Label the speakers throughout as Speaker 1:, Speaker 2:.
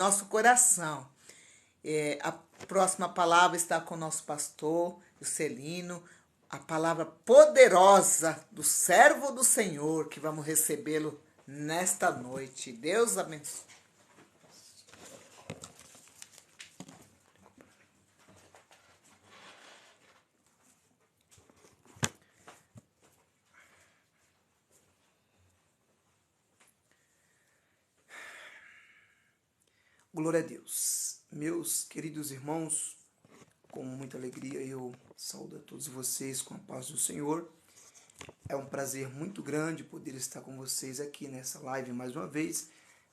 Speaker 1: nosso coração. A próxima palavra está com o nosso pastor, Juscelino, a palavra poderosa do servo do Senhor, que vamos recebê-lo nesta noite. Deus abençoe.
Speaker 2: Glória a Deus. Meus queridos irmãos, com muita alegria eu saúdo a todos vocês com a paz do Senhor. É um prazer muito grande poder estar com vocês aqui nessa live mais uma vez,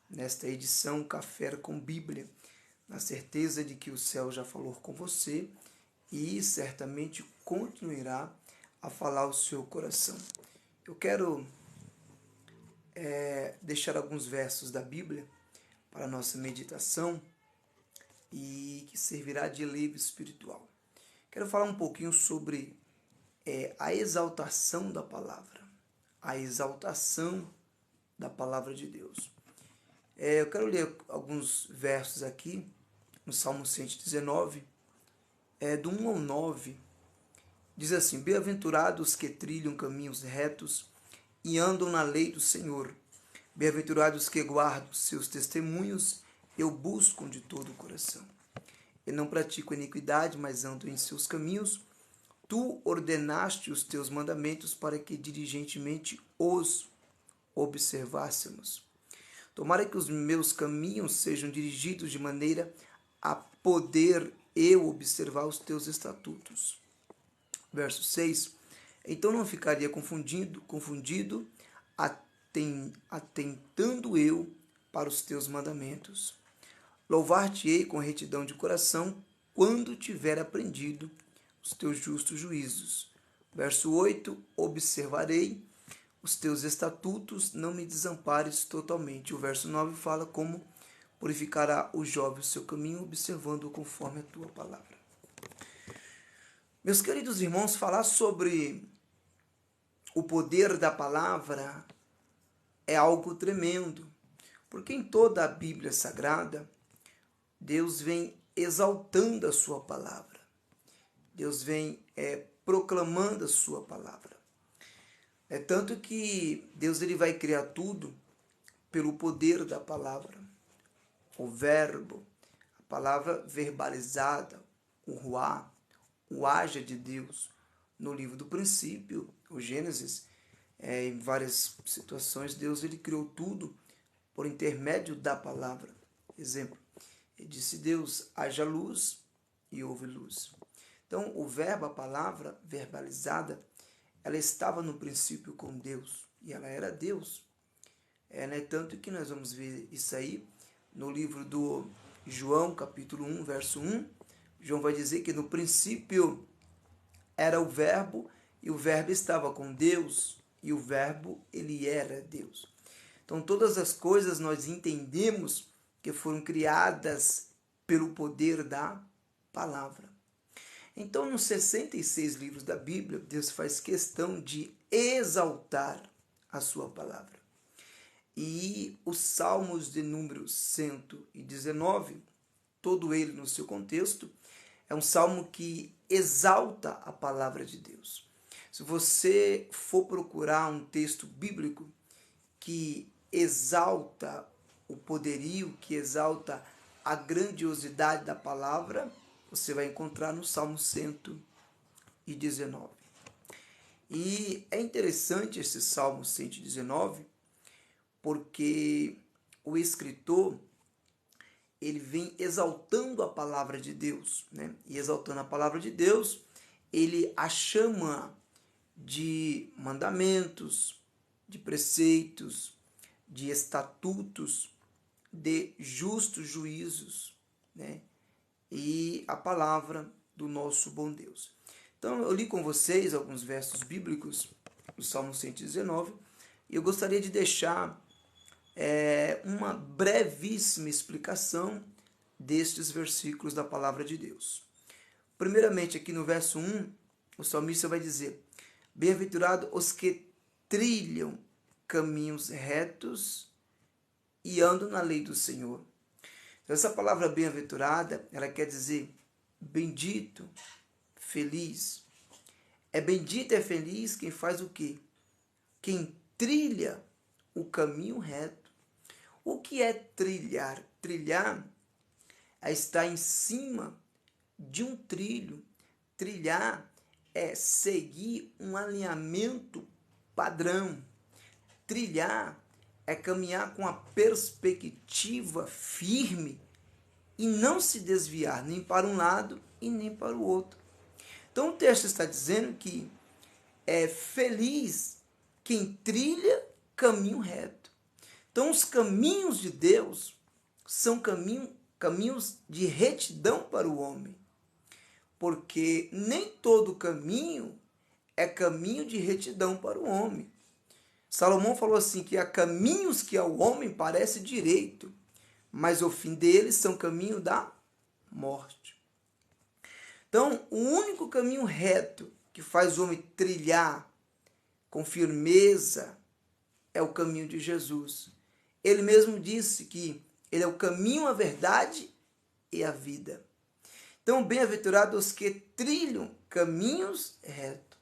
Speaker 2: nesta edição Café com Bíblia, na certeza de que o céu já falou com você e certamente continuará a falar ao seu coração. Eu quero deixar alguns versos da Bíblia para a nossa meditação e que servirá de alívio espiritual. Quero falar um pouquinho sobre a exaltação da palavra, a exaltação da palavra de Deus. Eu quero ler alguns versos aqui, no Salmo 119, do 1 ao 9, diz assim: Bem-aventurados que trilham caminhos retos e andam na lei do Senhor. Bem-aventurados que guardam seus testemunhos e o buscam de todo o coração. E não praticam iniquidade, mas andam em seus caminhos. Tu ordenaste os teus mandamentos para que diligentemente os observássemos. Tomara que os meus caminhos sejam dirigidos de maneira a poder eu observar os teus estatutos. Verso 6. Então não ficaria confundido, atentando eu para os teus mandamentos. Louvar-te-ei com retidão de coração, quando tiver aprendido os teus justos juízos. Verso 8, observarei os teus estatutos, não me desampares totalmente. O verso 9 fala como purificará o jovem o seu caminho, observando conforme a tua palavra. Meus queridos irmãos, falar sobre o poder da palavra é algo tremendo, porque em toda a Bíblia Sagrada, Deus vem exaltando a sua palavra. Deus vem proclamando a sua palavra. É tanto que Deus ele vai criar tudo pelo poder da palavra. O verbo, a palavra verbalizada, o ruá, o haja de Deus. No livro do princípio, o Gênesis, em várias situações, Deus ele criou tudo por intermédio da palavra. Exemplo, ele disse Deus, haja luz e houve luz. Então, o verbo, a palavra verbalizada, ela estava no princípio com Deus e ela era Deus. Tanto que nós vamos ver isso aí no livro do João, capítulo 1, verso 1. João vai dizer que no princípio era o verbo e o verbo estava com Deus e o verbo ele era Deus. Então todas as coisas nós entendemos que foram criadas pelo poder da palavra. Então nos 66 livros da Bíblia, Deus faz questão de exaltar a sua palavra. E os Salmos de número 119, todo ele no seu contexto, é um salmo que exalta a palavra de Deus. Se você for procurar um texto bíblico que exalta o poderio, que exalta a grandiosidade da palavra, você vai encontrar no Salmo 119. E é interessante esse Salmo 119, porque o escritor ele vem exaltando a palavra de Deus, né? E exaltando a palavra de Deus, ele a chama de mandamentos, de preceitos, de estatutos, de justos juízos, né? E a palavra do nosso bom Deus. Então, eu li com vocês alguns versos bíblicos do Salmo 119 e eu gostaria de deixar uma brevíssima explicação destes versículos da palavra de Deus. Primeiramente, aqui no verso 1, o salmista vai dizer: Bem-aventurados os que trilham caminhos retos e andam na lei do Senhor. Essa palavra bem-aventurada, ela quer dizer bendito, feliz. É bendito, é feliz quem faz o quê? Quem trilha o caminho reto. O que é trilhar? Trilhar é estar em cima de um trilho. Trilhar é seguir um alinhamento padrão. Trilhar é caminhar com a perspectiva firme e não se desviar nem para um lado e nem para o outro. Então o texto está dizendo que é feliz quem trilha caminho reto. Então os caminhos de Deus são caminhos de retidão para o homem. Porque nem todo caminho é caminho de retidão para o homem. Salomão falou assim, que há caminhos que ao homem parece direito, mas o fim deles são caminho da morte. Então, o único caminho reto que faz o homem trilhar com firmeza é o caminho de Jesus. Ele mesmo disse que ele é o caminho, a verdade e a vida. Então, bem-aventurados os que trilham caminhos retos.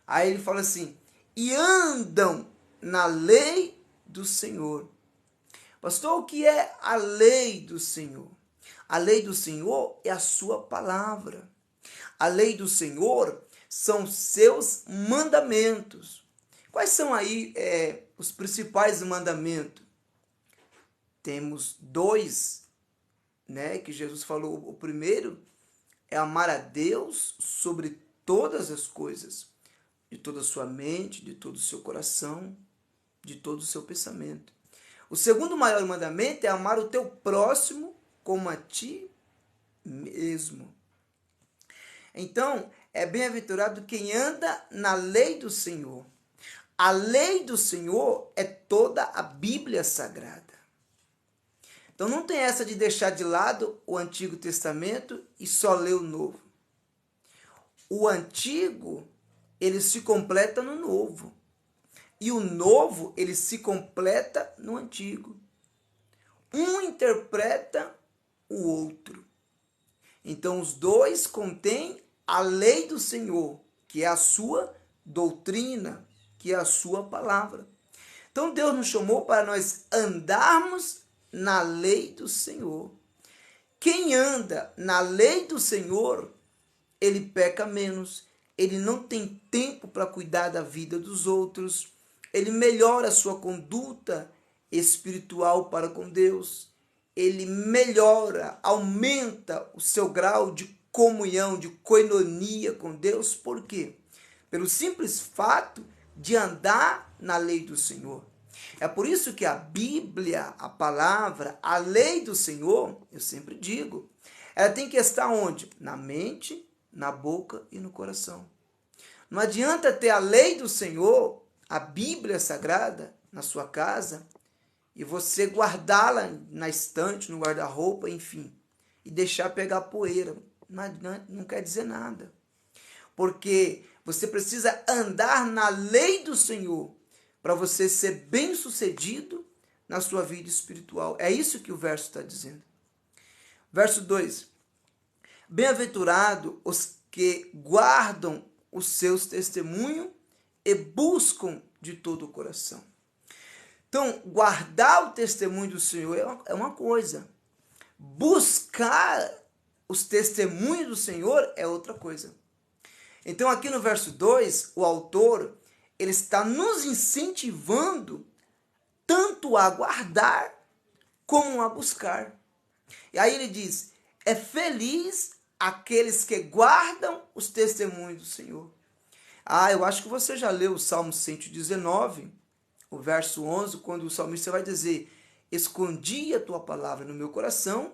Speaker 2: Aí ele fala assim, e andam na lei do Senhor. Pastor, o que é a lei do Senhor? A lei do Senhor é a sua palavra. A lei do Senhor são seus mandamentos. Quais são aí os principais mandamentos? Temos dois, né, que Jesus falou. O primeiro é amar a Deus sobre todas as coisas, de toda a sua mente, de todo o seu coração, de todo o seu pensamento. O segundo maior mandamento é amar o teu próximo como a ti mesmo. Então, é bem-aventurado quem anda na lei do Senhor. A lei do Senhor é toda a Bíblia Sagrada. Então, não tem essa de deixar de lado o Antigo Testamento e só ler o Novo. O Antigo, ele se completa no Novo. E o Novo, ele se completa no Antigo. Um interpreta o outro. Então, os dois contêm a lei do Senhor, que é a sua doutrina, que é a sua palavra. Então, Deus nos chamou para nós andarmos na lei do Senhor. Quem anda na lei do Senhor, ele peca menos, ele não tem tempo para cuidar da vida dos outros, ele melhora a sua conduta espiritual para com Deus, ele melhora, aumenta o seu grau de comunhão, de koinonia com Deus. Por quê? Pelo simples fato de andar na lei do Senhor. É por isso que a Bíblia, a palavra, a lei do Senhor, eu sempre digo, ela tem que estar onde? Na mente, na boca e no coração. Não adianta ter a lei do Senhor, a Bíblia Sagrada, na sua casa, e você guardá-la na estante, no guarda-roupa, enfim, e deixar pegar poeira. Não quer dizer nada. Porque você precisa andar na lei do Senhor para você ser bem-sucedido na sua vida espiritual. É isso que o verso está dizendo. Verso 2. Bem-aventurado os que guardam os seus testemunhos e buscam de todo o coração. Então, guardar o testemunho do Senhor é uma coisa. Buscar os testemunhos do Senhor é outra coisa. Então, aqui no verso 2, o autor ele está nos incentivando tanto a guardar como a buscar. E aí ele diz, é feliz aqueles que guardam os testemunhos do Senhor. Eu acho que você já leu o Salmo 119, o verso 11, quando o salmista vai dizer, escondi a tua palavra no meu coração,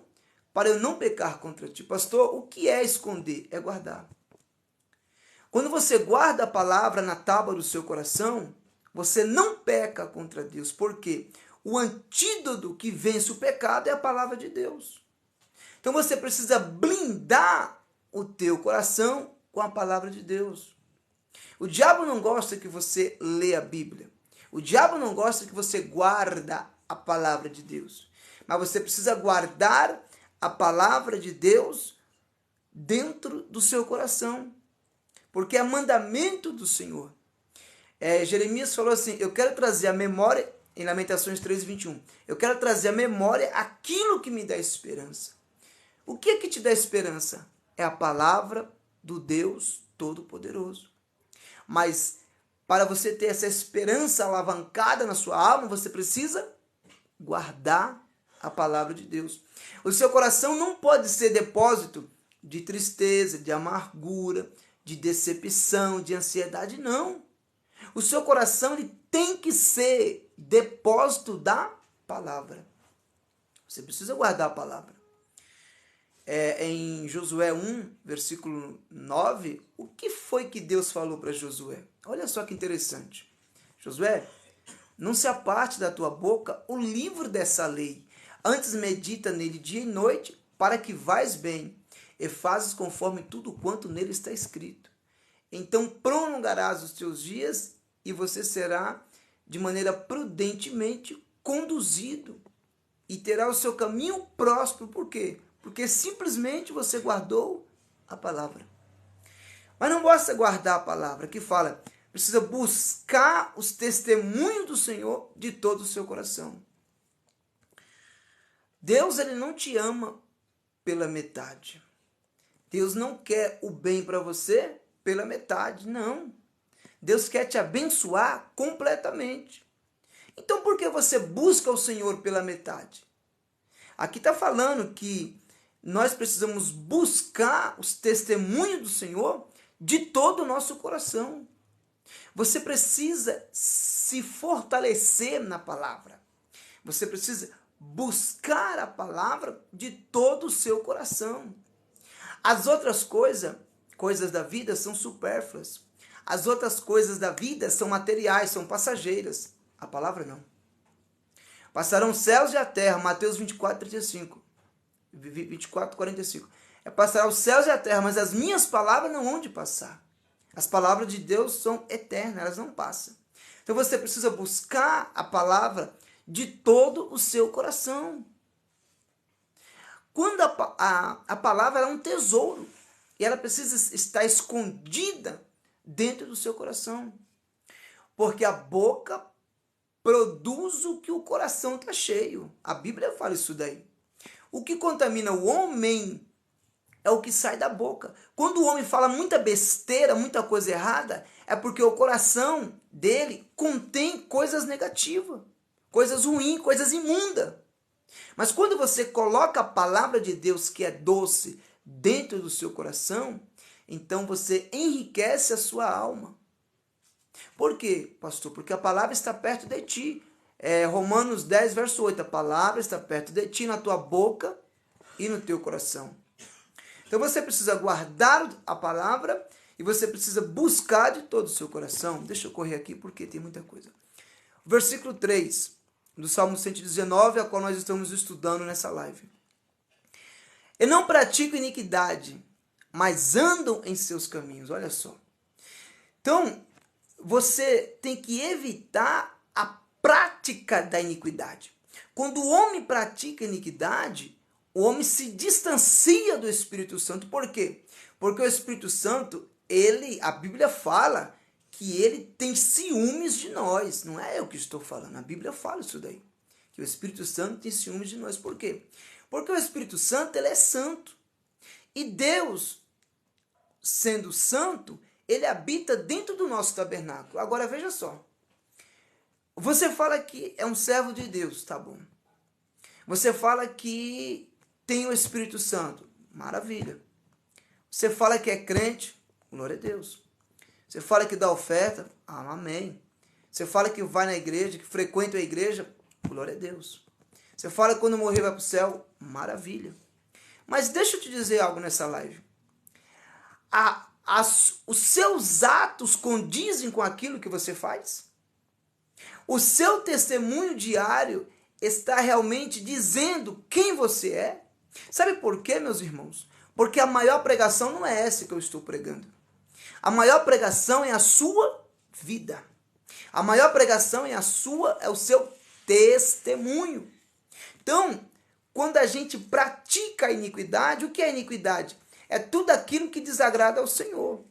Speaker 2: para eu não pecar contra ti. Pastor, o que é esconder? É guardar. Quando você guarda a palavra na tábua do seu coração, você não peca contra Deus. Por quê? O antídoto que vence o pecado é a palavra de Deus. Então você precisa blindar o teu coração com a palavra de Deus. O diabo não gosta que você lê a Bíblia. O diabo não gosta que você guarda a palavra de Deus. Mas você precisa guardar a palavra de Deus dentro do seu coração, porque é mandamento do Senhor. Jeremias falou assim, eu quero trazer a memória, em Lamentações 3:21, eu quero trazer a memória aquilo que me dá esperança. O que é que te dá esperança? É a palavra do Deus Todo-Poderoso. Mas para você ter essa esperança alavancada na sua alma, você precisa guardar a palavra de Deus. O seu coração não pode ser depósito de tristeza, de amargura, de decepção, de ansiedade, não. O seu coração ele tem que ser depósito da palavra. Você precisa guardar a palavra. Em Josué 1, versículo 9, o que foi que Deus falou para Josué? Olha só que interessante. Josué, não se aparte da tua boca o livro dessa lei. Antes medita nele dia e noite, para que vais bem, e fazes conforme tudo quanto nele está escrito. Então prolongarás os teus dias, e você será de maneira prudentemente conduzido, e terá o seu caminho próspero. Por quê? Porque simplesmente você guardou a palavra. Mas não basta guardar a palavra, que fala, precisa buscar os testemunhos do Senhor de todo o seu coração. Deus ele não te ama pela metade. Deus não quer o bem para você pela metade, não. Deus quer te abençoar completamente. Então por que você busca o Senhor pela metade? Aqui está falando que nós precisamos buscar os testemunhos do Senhor de todo o nosso coração. Você precisa se fortalecer na palavra. Você precisa buscar a palavra de todo o seu coração. As outras coisas da vida são supérfluas. As outras coisas da vida são materiais, são passageiras. A palavra não. Passarão os céus e a terra, Mateus 24:45. 24:45. Passará os céus e a terra, mas as minhas palavras não hão de passar. As palavras de Deus são eternas, elas não passam. Então você precisa buscar a palavra de todo o seu coração. Quando a palavra é um tesouro, e ela precisa estar escondida dentro do seu coração. Porque a boca produz o que o coração está cheio. A Bíblia fala isso daí. O que contamina o homem é o que sai da boca. Quando o homem fala muita besteira, muita coisa errada, é porque o coração dele contém coisas negativas, coisas ruins, coisas imundas. Mas quando você coloca a palavra de Deus, que é doce, dentro do seu coração, então você enriquece a sua alma. Por quê, pastor? Porque a palavra está perto de ti. Romanos 10, verso 8. A palavra está perto de ti, na tua boca e no teu coração. Então você precisa guardar a palavra e você precisa buscar de todo o seu coração. Deixa eu correr aqui porque tem muita coisa. Versículo 3 do Salmo 119, a qual nós estamos estudando nessa live. E não praticam iniquidade, mas andam em seus caminhos. Olha só. Então, você tem que evitar a prática da iniquidade. Quando o homem pratica iniquidade, o homem se distancia do Espírito Santo. Por quê? Porque o Espírito Santo, a Bíblia fala que ele tem ciúmes de nós. Não é eu que estou falando, a Bíblia fala isso daí. Que o Espírito Santo tem ciúmes de nós. Por quê? Porque o Espírito Santo, ele é santo. E Deus, sendo santo, ele habita dentro do nosso tabernáculo. Agora veja só. Você fala que é um servo de Deus, tá bom. Você fala que tem o Espírito Santo, maravilha. Você fala que é crente, glória a Deus. Você fala que dá oferta, amém. Você fala que vai na igreja, que frequenta a igreja, glória a Deus. Você fala que quando morrer vai para o céu, maravilha. Mas deixa eu te dizer algo nessa live. Os seus atos condizem com aquilo que você faz? O seu testemunho diário está realmente dizendo quem você é? Sabe por quê, meus irmãos? Porque a maior pregação não é essa que eu estou pregando. A maior pregação é a sua vida. A maior pregação é o seu testemunho. Então, quando a gente pratica a iniquidade, o que é iniquidade? É tudo aquilo que desagrada ao Senhor.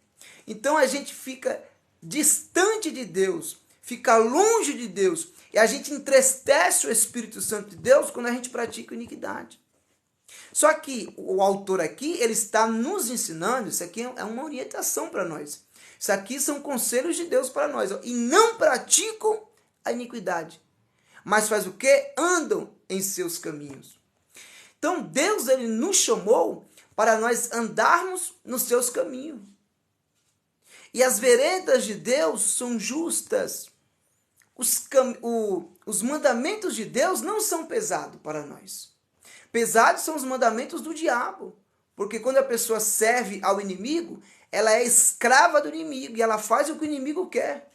Speaker 2: Então a gente fica distante de Deus, fica longe de Deus, e a gente entristece o Espírito Santo de Deus quando a gente pratica a iniquidade. Só que o autor aqui, ele está nos ensinando, isso aqui é uma orientação para nós. Isso aqui são conselhos de Deus para nós. E não praticam a iniquidade, mas faz o quê? Andam em seus caminhos. Então Deus, ele nos chamou para nós andarmos nos seus caminhos. E as veredas de Deus são justas. Os mandamentos de Deus não são pesados para nós. Pesados são os mandamentos do diabo. Porque quando a pessoa serve ao inimigo, ela é escrava do inimigo e ela faz o que o inimigo quer.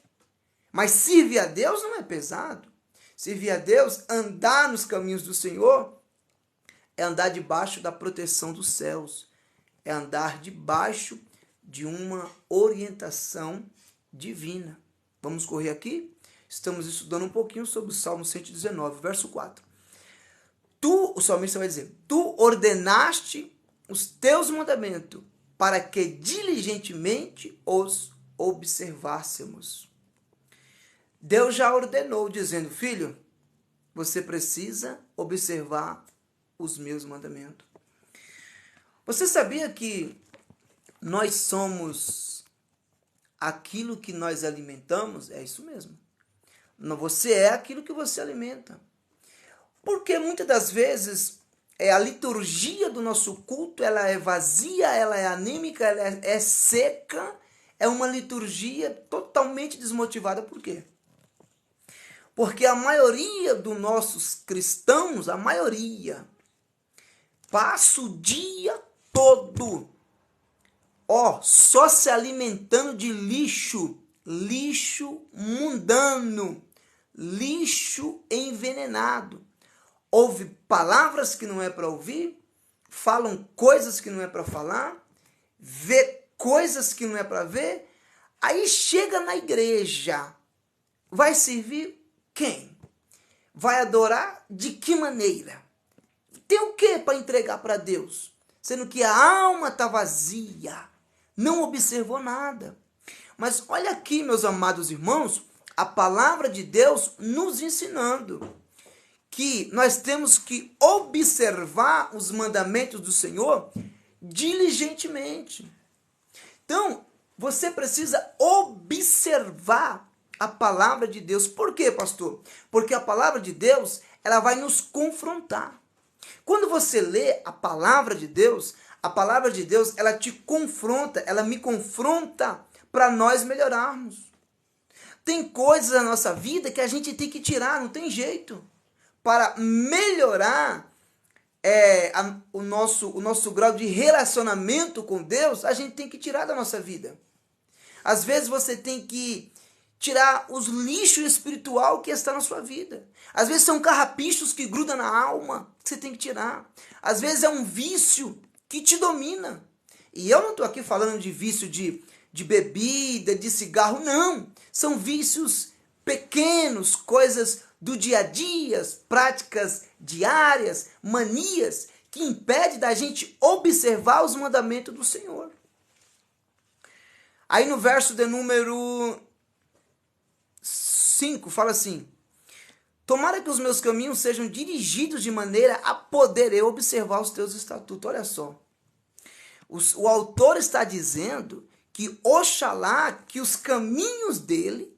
Speaker 2: Mas servir a Deus não é pesado. Servir a Deus, andar nos caminhos do Senhor, é andar debaixo da proteção dos céus. É andar debaixo de uma orientação divina. Vamos correr aqui? Estamos estudando um pouquinho sobre o Salmo 119, verso 4. O salmista vai dizer, tu ordenaste os teus mandamentos para que diligentemente os observássemos. Deus já ordenou, dizendo, filho, você precisa observar os meus mandamentos. Você sabia que nós somos aquilo que nós alimentamos? É isso mesmo. Você é aquilo que você alimenta. Porque muitas das vezes a liturgia do nosso culto, ela é vazia, ela é anêmica, ela é seca, é uma liturgia totalmente desmotivada. Por quê? Porque a maioria dos nossos cristãos, a maioria, passa o dia todo, só se alimentando de lixo, lixo mundano, lixo envenenado. Ouve palavras que não é para ouvir, falam coisas que não é para falar, vê coisas que não é para ver, aí chega na igreja, vai servir quem? Vai adorar de que maneira? Tem o que para entregar para Deus? Sendo que a alma está vazia, não observou nada. Mas olha aqui, meus amados irmãos, a palavra de Deus nos ensinando que nós temos que observar os mandamentos do Senhor diligentemente. Então, você precisa observar a palavra de Deus. Por quê, pastor? Porque a palavra de Deus, ela vai nos confrontar. Quando você lê a palavra de Deus, ela te confronta, ela me confronta para nós melhorarmos. Tem coisas na nossa vida que a gente tem que tirar, não tem jeito. Para melhorar o nosso grau de relacionamento com Deus, a gente tem que tirar da nossa vida. Às vezes você tem que tirar os lixos espiritual que está na sua vida. Às vezes são carrapichos que grudam na alma, que você tem que tirar. Às vezes é um vício que te domina. E eu não estou aqui falando de vício de bebida, de cigarro, não. São vícios pequenos, coisas do dia a dia, práticas diárias, manias, que impedem da gente observar os mandamentos do Senhor. Aí no verso de número 5, fala assim, tomara que os meus caminhos sejam dirigidos de maneira a poder eu observar os teus estatutos. Olha só, o autor está dizendo que oxalá que os caminhos dele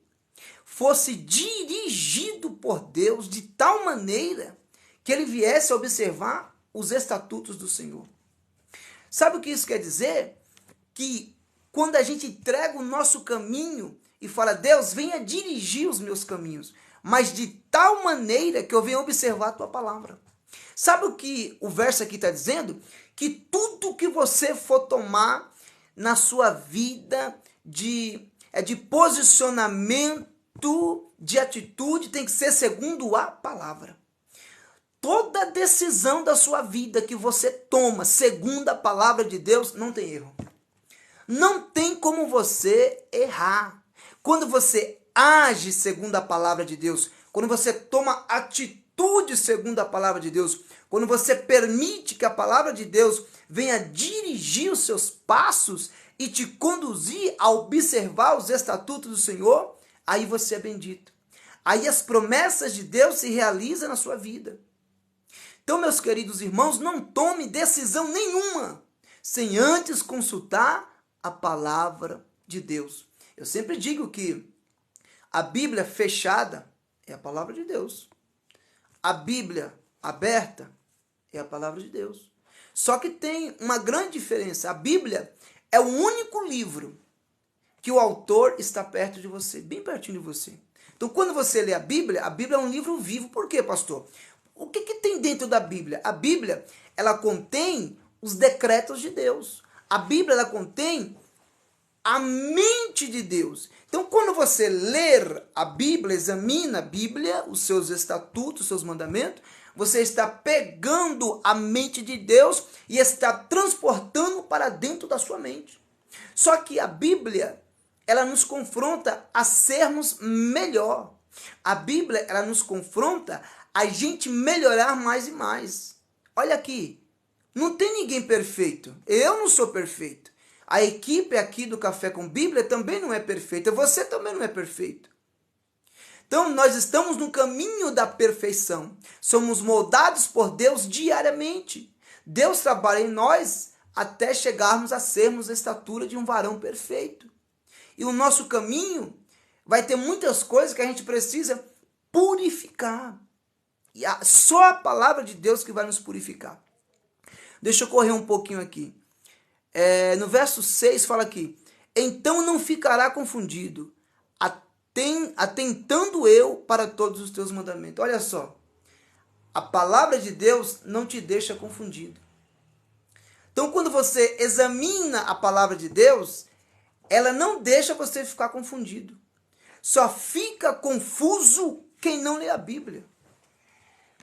Speaker 2: fosse dirigido por Deus de tal maneira que ele viesse a observar os estatutos do Senhor. Sabe o que isso quer dizer? Que quando a gente entrega o nosso caminho e fala, Deus, venha dirigir os meus caminhos, mas de tal maneira que eu venha observar a tua palavra. Sabe o que o verso aqui está dizendo? Que tudo que você for tomar na sua vida de posicionamento, de atitude, tem que ser segundo a palavra. Toda decisão da sua vida que você toma segundo a palavra de Deus, não tem erro. Não tem como você errar. Quando você age segundo a palavra de Deus, quando você toma atitude segundo a palavra de Deus, quando você permite que a palavra de Deus venha dirigir os seus passos e te conduzir a observar os estatutos do Senhor, aí você é bendito. Aí as promessas de Deus se realizam na sua vida. Então, meus queridos irmãos, não tome decisão nenhuma sem antes consultar a palavra de Deus. Eu sempre digo que a Bíblia fechada é a palavra de Deus. A Bíblia aberta é a palavra de Deus. Só que tem uma grande diferença. A Bíblia é o único livro que o autor está perto de você, bem pertinho de você. Então, quando você lê a Bíblia é um livro vivo. Por quê, pastor? O que tem dentro da Bíblia? A Bíblia, ela contém os decretos de Deus. A Bíblia, ela contém a mente de Deus. Então, quando você ler a Bíblia, examina a Bíblia, os seus estatutos, os seus mandamentos, você está pegando a mente de Deus e está transportando para dentro da sua mente. Só que a Bíblia, ela nos confronta a sermos melhor. A Bíblia, ela nos confronta a gente melhorar mais e mais. Olha aqui, não tem ninguém perfeito. Eu não sou perfeito. A equipe aqui do Café com Bíblia também não é perfeita. Você também não é perfeito. Então, nós estamos no caminho da perfeição. Somos moldados por Deus diariamente. Deus trabalha em nós até chegarmos a sermos a estatura de um varão perfeito. E o nosso caminho vai ter muitas coisas que a gente precisa purificar. E só a palavra de Deus que vai nos purificar. Deixa eu correr um pouquinho aqui. No verso 6 fala aqui: então não ficará confundido, atentando eu para todos os teus mandamentos. Olha só, a palavra de Deus não te deixa confundido. Então, quando você examina a palavra de Deus, ela não deixa você ficar confundido. Só fica confuso quem não lê a Bíblia.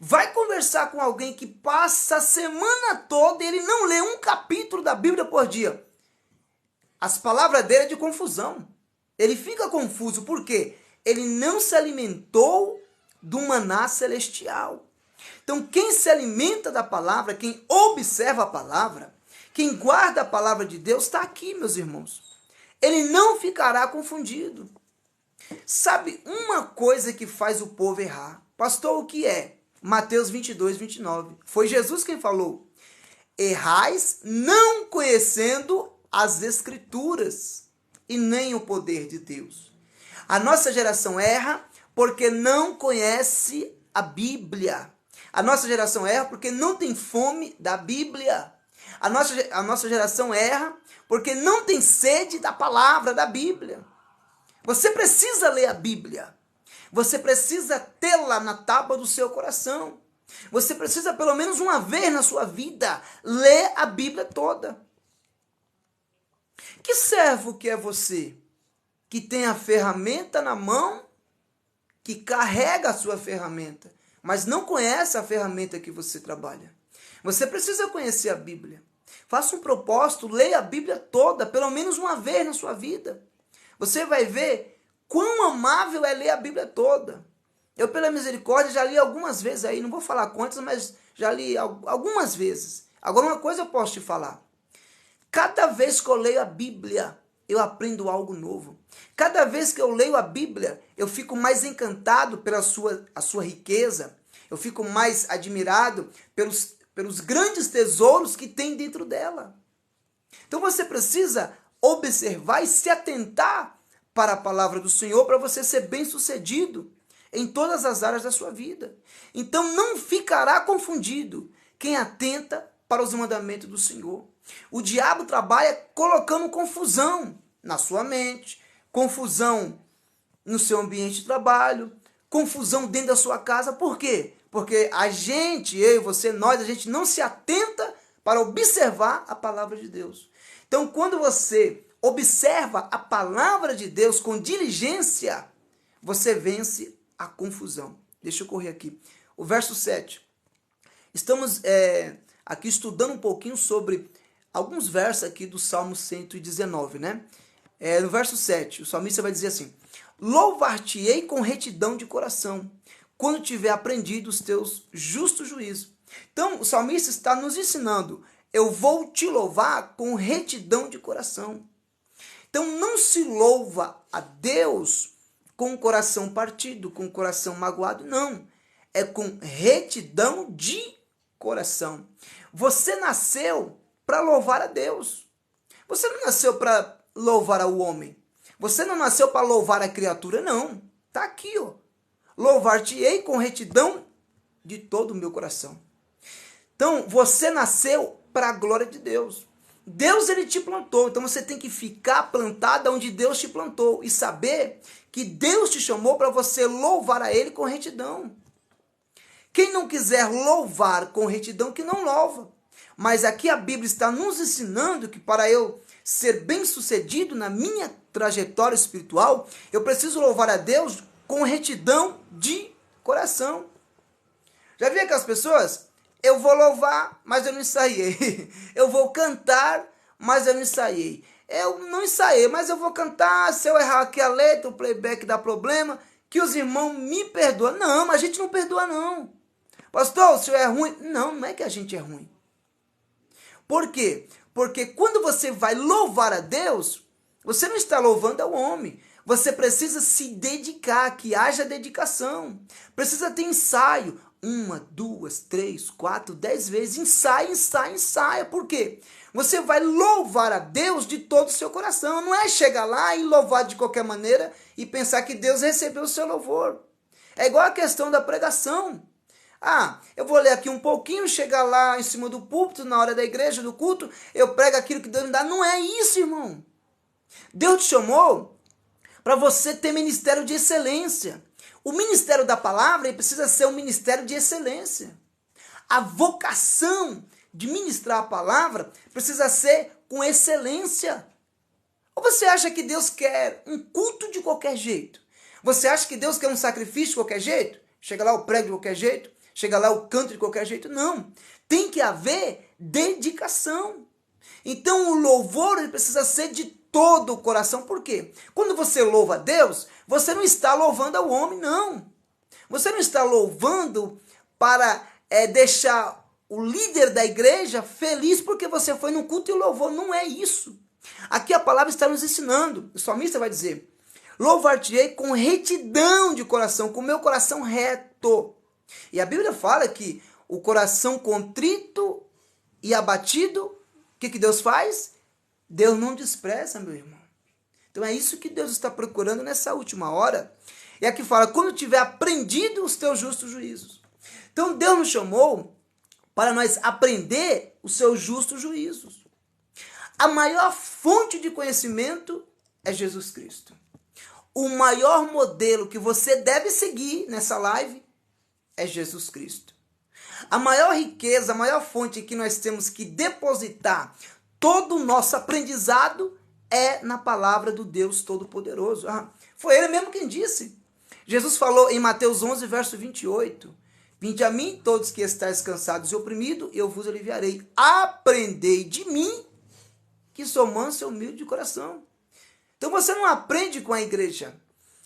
Speaker 2: Vai conversar com alguém que passa a semana toda e ele não lê um capítulo da Bíblia por dia. As palavras dele é de confusão. Ele fica confuso. Por quê? Ele não se alimentou do maná celestial. Então, quem se alimenta da palavra, quem observa a palavra, quem guarda a palavra de Deus, está aqui, meus irmãos. Ele não ficará confundido. Sabe uma coisa que faz o povo errar? Pastor, o que é? Mateus 22, 29. Foi Jesus quem falou: errais não conhecendo as Escrituras e nem o poder de Deus. A nossa geração erra porque não conhece a Bíblia. A nossa geração erra porque não tem fome da Bíblia. A nossa geração erra porque não tem sede da palavra da Bíblia. Você precisa ler a Bíblia. Você precisa tê-la na tábua do seu coração. Você precisa, pelo menos uma vez na sua vida, ler a Bíblia toda. Que servo que é você? Que tem a ferramenta na mão, que carrega a sua ferramenta, mas não conhece a ferramenta que você trabalha. Você precisa conhecer a Bíblia. Faça um propósito, leia a Bíblia toda, pelo menos uma vez na sua vida. Você vai ver quão amável é ler a Bíblia toda. Eu, pela misericórdia, já li algumas vezes aí, não vou falar quantas, mas já li algumas vezes. Agora, uma coisa eu posso te falar. Cada vez que eu leio a Bíblia, eu aprendo algo novo. Cada vez que eu leio a Bíblia, eu fico mais encantado pela sua riqueza. Eu fico mais admirado pelos grandes tesouros que tem dentro dela. Então, você precisa observar e se atentar para a palavra do Senhor, para você ser bem-sucedido em todas as áreas da sua vida. Então, não ficará confundido quem atenta para os mandamentos do Senhor. O diabo trabalha colocando confusão na sua mente, confusão no seu ambiente de trabalho, confusão dentro da sua casa. Por quê? Porque a gente não se atenta para observar a palavra de Deus. Então, quando você observa a palavra de Deus com diligência, você vence a confusão. Deixa eu correr aqui. O verso 7. Estamos aqui estudando um pouquinho sobre alguns versos aqui do Salmo 119, né? No verso 7, o salmista vai dizer assim: louvar-te-ei com retidão de coração, quando tiver aprendido os teus justos juízos. Então, o salmista está nos ensinando, eu vou te louvar com retidão de coração. Então, não se louva a Deus com o coração partido, com o coração magoado, não. É com retidão de coração. Você nasceu para louvar a Deus. Você não nasceu para louvar ao homem. Você não nasceu para louvar a criatura, não. Está aqui, ó. Louvar-te-ei com retidão de todo o meu coração. Então, você nasceu para a glória de Deus. Deus, ele te plantou. Então, você tem que ficar plantado onde Deus te plantou. E saber que Deus te chamou para você louvar a ele com retidão. Quem não quiser louvar com retidão, que não louva. Mas aqui a Bíblia está nos ensinando que para eu ser bem-sucedido na minha trajetória espiritual, eu preciso louvar a Deus com retidão de coração. Já viu aquelas pessoas? Eu vou louvar, mas eu não ensaiei. Eu vou cantar, mas eu não ensaiei. Eu não ensaiei, mas eu vou cantar. Se eu errar aqui a letra, o playback dá problema, que os irmãos me perdoam. Não, mas a gente não perdoa, não. Pastor, o senhor é ruim? Não, não é que a gente é ruim. Por quê? Porque quando você vai louvar a Deus, você não está louvando ao homem. Você precisa se dedicar, que haja dedicação. Precisa ter ensaio. 1, 2, 3, 4, 10 vezes. Ensaia, ensaia, ensaia. Por quê? Você vai louvar a Deus de todo o seu coração. Não é chegar lá e louvar de qualquer maneira e pensar que Deus recebeu o seu louvor. É igual a questão da pregação. Eu vou ler aqui um pouquinho, chegar lá em cima do púlpito, na hora da igreja, do culto, eu prego aquilo que Deus me dá. Não é isso, irmão. Deus te chamou para você ter ministério de excelência. O ministério da palavra precisa ser um ministério de excelência. A vocação de ministrar a palavra precisa ser com excelência. Ou você acha que Deus quer um culto de qualquer jeito? Você acha que Deus quer um sacrifício de qualquer jeito? Chega lá, eu prego de qualquer jeito? Chega lá, eu canto de qualquer jeito? Não. Tem que haver dedicação. Então o louvor ele precisa ser de todo o coração. Por quê? Quando você louva a Deus, você não está louvando ao homem, não. Você não está louvando para deixar o líder da igreja feliz porque você foi no culto e louvou. Não é isso. Aqui a palavra está nos ensinando. O salmista vai dizer, louvar-te-ei com retidão de coração, com o meu coração reto. E a Bíblia fala que o coração contrito e abatido, o que Deus faz? Deus não despreza, meu irmão. Então é isso que Deus está procurando nessa última hora. E aqui fala, quando tiver aprendido os teus justos juízos. Então Deus nos chamou para nós aprender os seus justos juízos. A maior fonte de conhecimento é Jesus Cristo. O maior modelo que você deve seguir nessa live é Jesus Cristo. A maior riqueza, a maior fonte que nós temos que depositar todo o nosso aprendizado é na palavra do Deus Todo-Poderoso. Foi ele mesmo quem disse. Jesus falou em Mateus 11, verso 28. Vinde a mim, todos que estáis cansados e oprimidos, eu vos aliviarei. Aprendei de mim, que sou manso e humilde de coração. Então você não aprende com a igreja.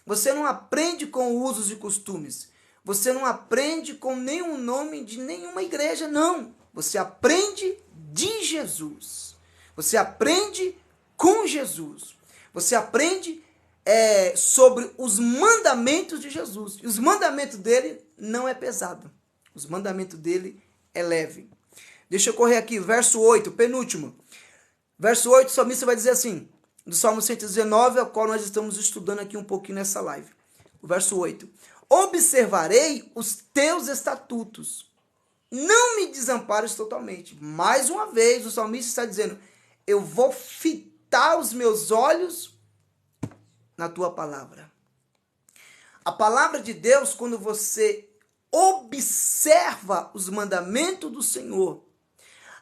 Speaker 2: Você não aprende com usos e costumes. Você não aprende com nenhum nome de nenhuma igreja, não. Você aprende de Jesus. Você aprende com Jesus. Você aprende sobre os mandamentos de Jesus. E os mandamentos dele não é pesado. Os mandamentos dele é leve. Deixa eu correr aqui, verso 8, penúltimo. Verso 8, o salmista vai dizer assim, do Salmo 119, ao qual nós estamos estudando aqui um pouquinho nessa live. O verso 8. Observarei os teus estatutos. Não me desampares totalmente. Mais uma vez, o salmista está dizendo, eu vou fitar os meus olhos na tua palavra. A palavra de Deus, quando você observa os mandamentos do Senhor,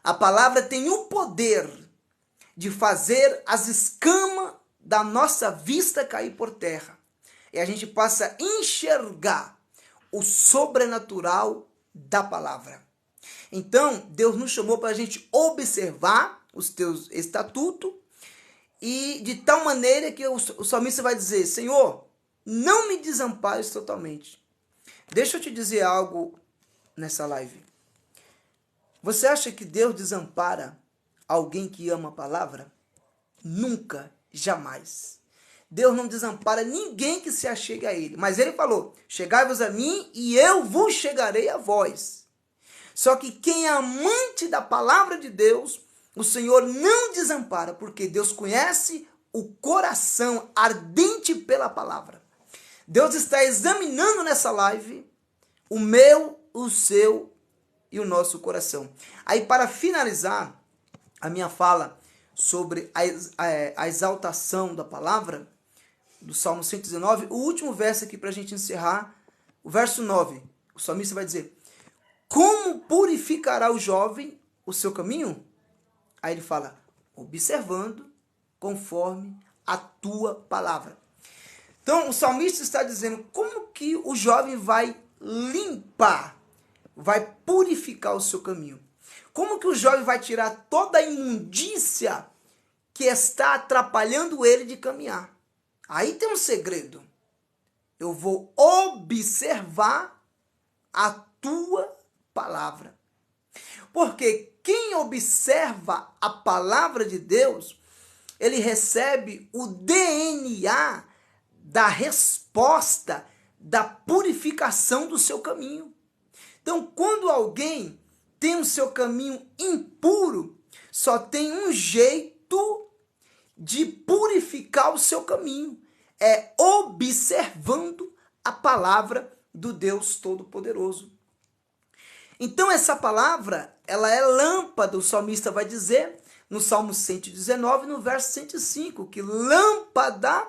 Speaker 2: a palavra tem o poder de fazer as escamas da nossa vista cair por terra. E a gente passa a enxergar o sobrenatural da palavra. Então, Deus nos chamou para a gente observar os teus estatutos e de tal maneira que o salmista vai dizer, Senhor, não me desampares totalmente. Deixa eu te dizer algo nessa live. Você acha que Deus desampara alguém que ama a palavra? Nunca, jamais. Deus não desampara ninguém que se achegue a ele. Mas ele falou, chegai-vos a mim e eu vos chegarei a vós. Só que quem é amante da palavra de Deus, o Senhor não desampara, porque Deus conhece o coração ardente pela palavra. Deus está examinando nessa live o meu, o seu e o nosso coração. Aí, para finalizar a minha fala sobre a exaltação da palavra, do Salmo 119, o último verso aqui para a gente encerrar, o verso 9, o salmista vai dizer, como purificará o jovem o seu caminho? Aí ele fala, observando conforme a tua palavra. Então, o salmista está dizendo como que o jovem vai limpar, vai purificar o seu caminho. Como que o jovem vai tirar toda a imundícia que está atrapalhando ele de caminhar? Aí tem um segredo. Eu vou observar a tua palavra. Porque quem observa a palavra de Deus, ele recebe o DNA da resposta, da purificação do seu caminho. Então, quando alguém tem o seu caminho impuro, só tem um jeito de purificar o seu caminho. É observando a palavra do Deus Todo-Poderoso. Então, essa palavra, ela é lâmpada, o salmista vai dizer, no Salmo 119, no verso 105, que lâmpada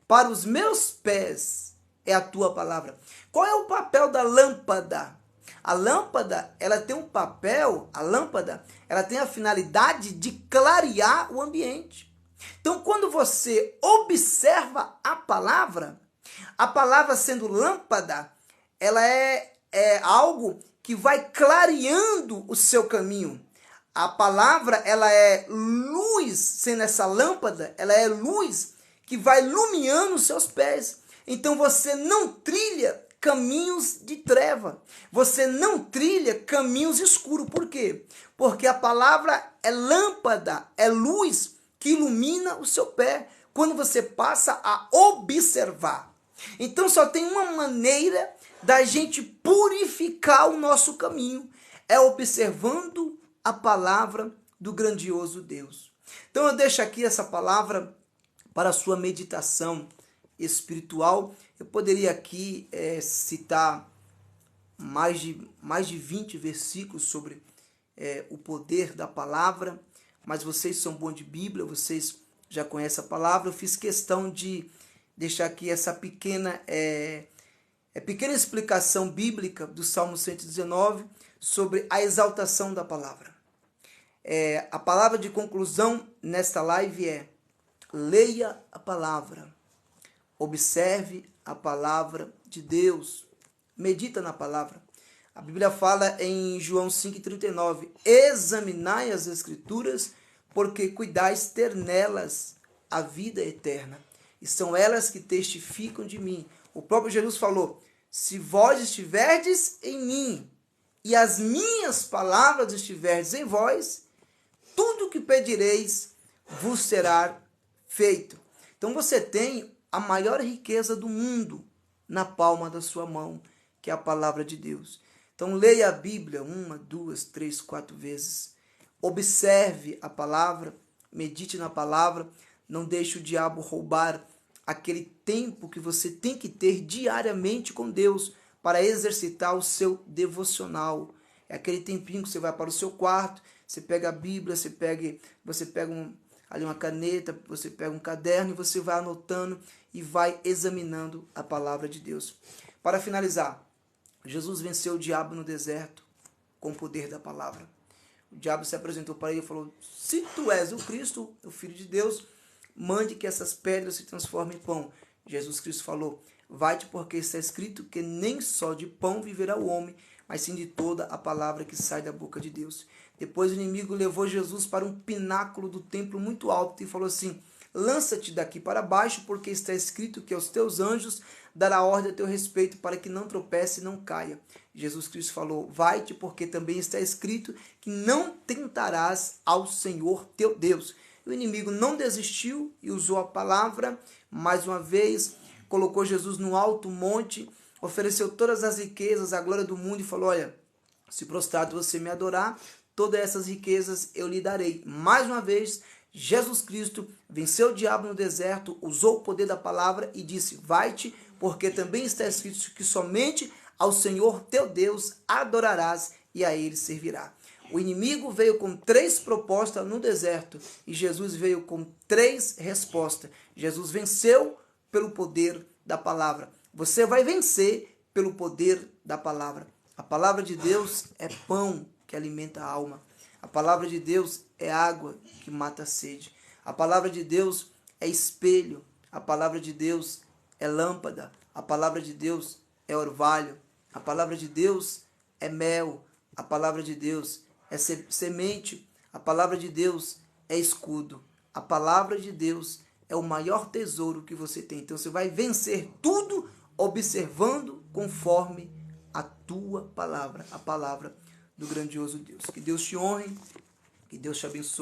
Speaker 2: para os meus pés é a tua palavra. Qual é o papel da lâmpada? A lâmpada, ela tem um papel, ela tem a finalidade de clarear o ambiente. Então, quando você observa a palavra sendo lâmpada, ela é algo que vai clareando o seu caminho. A palavra, ela é luz, sendo essa lâmpada, ela é luz que vai iluminando os seus pés. Então, você não trilha caminhos de treva. Você não trilha caminhos escuros. Por quê? Porque a palavra é lâmpada, é luz que ilumina o seu pé quando você passa a observar. Então, só tem uma maneira da gente purificar o nosso caminho, é observando a palavra do grandioso Deus. Então, eu deixo aqui essa palavra para a sua meditação espiritual. Eu poderia aqui citar mais de 20 versículos sobre o poder da palavra, mas vocês são bons de Bíblia, vocês já conhecem a palavra. Eu fiz questão de deixar aqui essa pequena explicação bíblica do Salmo 119 sobre a exaltação da palavra. A palavra de conclusão nesta live é: leia a palavra, observe a palavra de Deus, medita na palavra. A Bíblia fala em João 5,39, examinai as Escrituras, porque cuidais ter nelas a vida eterna, e são elas que testificam de mim. O próprio Jesus falou, se vós estiverdes em mim, e as minhas palavras estiverdes em vós, tudo o que pedireis vos será feito. Então você tem a maior riqueza do mundo na palma da sua mão, que é a palavra de Deus. Então leia a Bíblia 1, 2, 3, 4 vezes. Observe a palavra, medite na palavra, não deixe o diabo roubar aquele tempo que você tem que ter diariamente com Deus para exercitar o seu devocional. É aquele tempinho que você vai para o seu quarto, você pega a Bíblia, você pega ali uma caneta, você pega um caderno e você vai anotando e vai examinando a palavra de Deus. Para finalizar, Jesus venceu o diabo no deserto com o poder da palavra. O diabo se apresentou para ele e falou, se tu és o Cristo, o Filho de Deus, mande que essas pedras se transformem em pão. Jesus Cristo falou, vai-te porque está escrito que nem só de pão viverá o homem, mas sim de toda a palavra que sai da boca de Deus. Depois o inimigo levou Jesus para um pináculo do templo muito alto e falou assim, lança-te daqui para baixo, porque está escrito que aos teus anjos dará ordem a teu respeito, para que não tropece e não caia. Jesus Cristo falou, vai-te, porque também está escrito que não tentarás ao Senhor teu Deus. O inimigo não desistiu e usou a palavra, mais uma vez, colocou Jesus no alto monte, ofereceu todas as riquezas, a glória do mundo e falou, olha, se prostrado você me adorar, todas essas riquezas eu lhe darei. Mais uma vez, Jesus Cristo venceu o diabo no deserto, usou o poder da palavra e disse, vai-te, porque também está escrito que somente ao Senhor teu Deus adorarás e a ele servirá. O inimigo veio com 3 propostas no deserto e Jesus veio com 3 respostas. Jesus venceu pelo poder da palavra. Você vai vencer pelo poder da palavra. A palavra de Deus é pão que alimenta a alma. A palavra de Deus é água que mata a sede. A palavra de Deus é espelho. A palavra de Deus é lâmpada. A palavra de Deus é orvalho. A palavra de Deus é mel. A palavra de Deus é semente. A palavra de Deus é escudo. A palavra de Deus é o maior tesouro que você tem. Então você vai vencer tudo observando conforme a tua palavra, a palavra do grandioso Deus. Que Deus te honre, que Deus te abençoe.